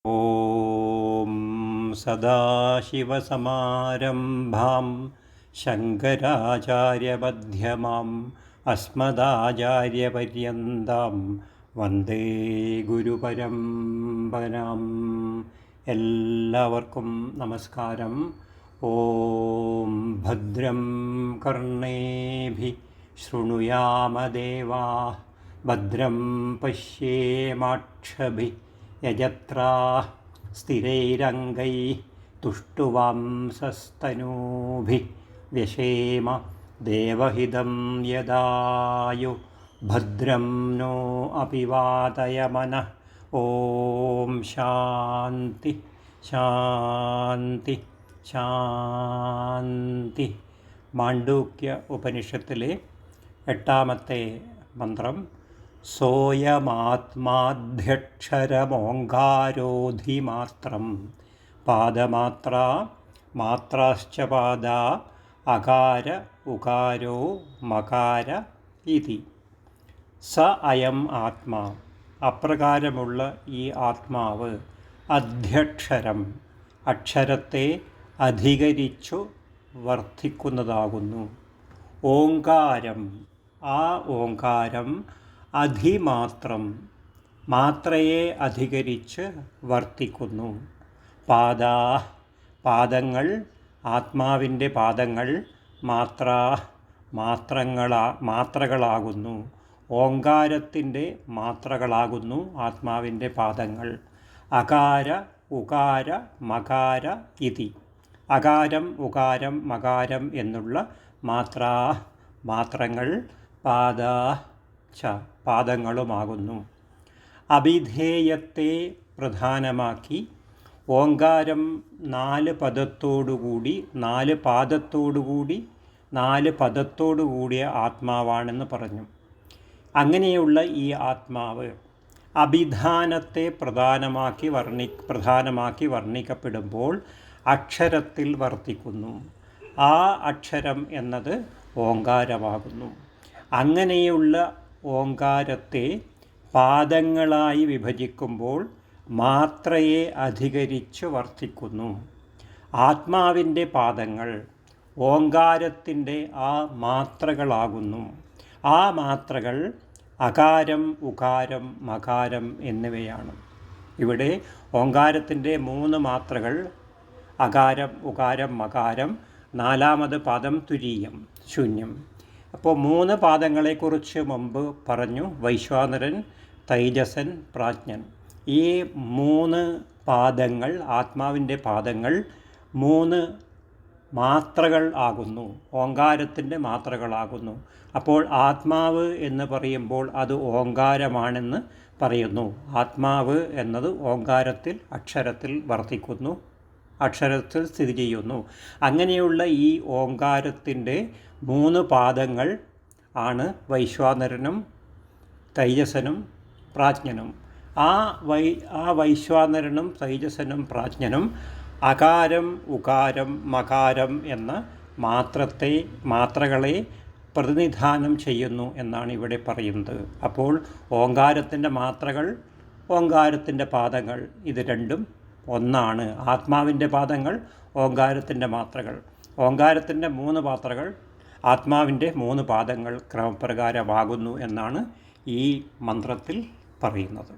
ഓം സദാശിവസമാരംഭാം ശങ്കരാചാര്യമധ്യമാം അസ്മദാചാര്യപര്യന്താം വന്ദേ ഗുരുപരമ്പരാം. എല്ലാവർക്കും നമസ്കാരം. ഓം ഭദ്രം കർണേഭി ശൃണുയാമദേവാ ഭദ്രം പശ്യേമാക്ഷഭി യജത്രാ സ്ഥിരൈരംഗൈ തുഷ്ടുവാംസസ്തനൂഭി വ്യശേമ ദേവഹിതം യദായു ഭദ്രം നോ അപിവാതയമനഃ. ഓം ശാന്തി ശാന്തി ശാന്തി. മാണ്ഡൂക്യ ഉപനിഷത്തിലെ 8ാമത്തെ മന്ത്രം സോയമാത്മാധ്യക്ഷരമോങ്കാരോധിമാത്രം പാദമാത്ര മാത്രാശ്ച പാദ അകാര ഉകാരോ മകാര ഇതി. സ അയം ആത്മാ, അപ്രകാരമുള്ള ഈ ആത്മാവ് അധ്യക്ഷരം, അക്ഷരത്തെ അധികരിച്ചു വർദ്ധിക്കുന്നതാകുന്നു. ഓങ്കാരം, ആ ഓങ്കാരം അധിമാത്രം, മാത്രയെ അധികരിച്ച് വർത്തിക്കുന്നു. പാദാ, പാദങ്ങൾ, ആത്മാവിൻ്റെ പാദങ്ങൾ, മാത്രകളാകുന്നു. ഓങ്കാരത്തിൻ്റെ മാത്രകളാകുന്നു ആത്മാവിൻ്റെ പാദങ്ങൾ. അകാര ഉകാര മകാര ഇതി. അകാരം ഉകാരം മകാരം എന്നുള്ള മാത്രങ്ങൾ പാദങ്ങളുമാകുന്നു. അഭിധേയത്തെ പ്രധാനമാക്കി ഓങ്കാരം 4 പദത്തോടുകൂടി 4 പാദത്തോടുകൂടി 4 പദത്തോടുകൂടിയ ആത്മാവാണെന്ന് പറഞ്ഞു. അങ്ങനെയുള്ള ഈ ആത്മാവ് അഭിധാനത്തെ പ്രധാനമാക്കി വർണ്ണിക്കപ്പെടുമ്പോൾ അക്ഷരത്തിൽ വർത്തിക്കുന്നു. ആ അക്ഷരം എന്നത് ഓങ്കാരമാകുന്നു. അങ്ങനെയുള്ള ഓങ്കാരത്തെ പാദങ്ങളായി വിഭജിക്കുമ്പോൾ മാത്രയെ അധികരിച്ച് വർത്തിക്കുന്നു. ആത്മാവിൻ്റെ പാദങ്ങൾ ഓങ്കാരത്തിൻ്റെ ആ മാത്രകളാകുന്നു. ആ മാത്രകൾ അകാരം ഉകാരം മകാരം എന്നിവയാണ്. ഇവിടെ ഓങ്കാരത്തിൻ്റെ 3 മാത്രകൾ അകാരം ഉകാരം മകാരം, 4ാമത് പാദം തുരീയം ശൂന്യം. അപ്പോൾ 3 പാദങ്ങളെക്കുറിച്ച് മുമ്പ് പറഞ്ഞു. വൈശ്വാനരൻ, തൈജസൻ, പ്രാജ്ഞൻ. ഈ 3 പാദങ്ങൾ, ആത്മാവിൻ്റെ പാദങ്ങൾ 3 മാത്രകൾ ആകുന്നു, ഓങ്കാരത്തിൻ്റെ മാത്രകളാകുന്നു. അപ്പോൾ ആത്മാവ് എന്ന് പറയുമ്പോൾ അത് ഓങ്കാരമാണെന്ന് പറയുന്നു. ആത്മാവ് എന്നത് ഓങ്കാരത്തിൽ അക്ഷരത്തിൽ വർത്തിക്കുന്നു, അക്ഷരത്തിൽ സ്ഥിതി ചെയ്യുന്നു. അങ്ങനെയുള്ള ഈ ഓങ്കാരത്തിൻ്റെ 3 പാദങ്ങൾ ആണ് വൈശ്വാനരനും തൈജസനും പ്രാജ്ഞനും. ആ വൈശ്വാനരനും തൈജസനും പ്രാജ്ഞനും അകാരം ഉകാരം മകാരം എന്ന മാത്രകളെ പ്രതിനിധാനം ചെയ്യുന്നു എന്നാണ് ഇവിടെ പറയുന്നത്. അപ്പോൾ ഓങ്കാരത്തിൻ്റെ മാത്രകൾ, ഓങ്കാരത്തിൻ്റെ പാദങ്ങൾ, ഇത് രണ്ടും ഒന്നാണ്. ആത്മാവിൻ്റെ പാദങ്ങൾ, ഓങ്കാരത്തിൻ്റെ മാത്രകൾ. ഓങ്കാരത്തിൻ്റെ 3 മാത്രകൾ, ആത്മാവിൻ്റെ 3 പാദങ്ങൾ ക്രമപ്രകാരമാകുന്നു എന്നാണ് ഈ മന്ത്രത്തിൽ പറയുന്നത്.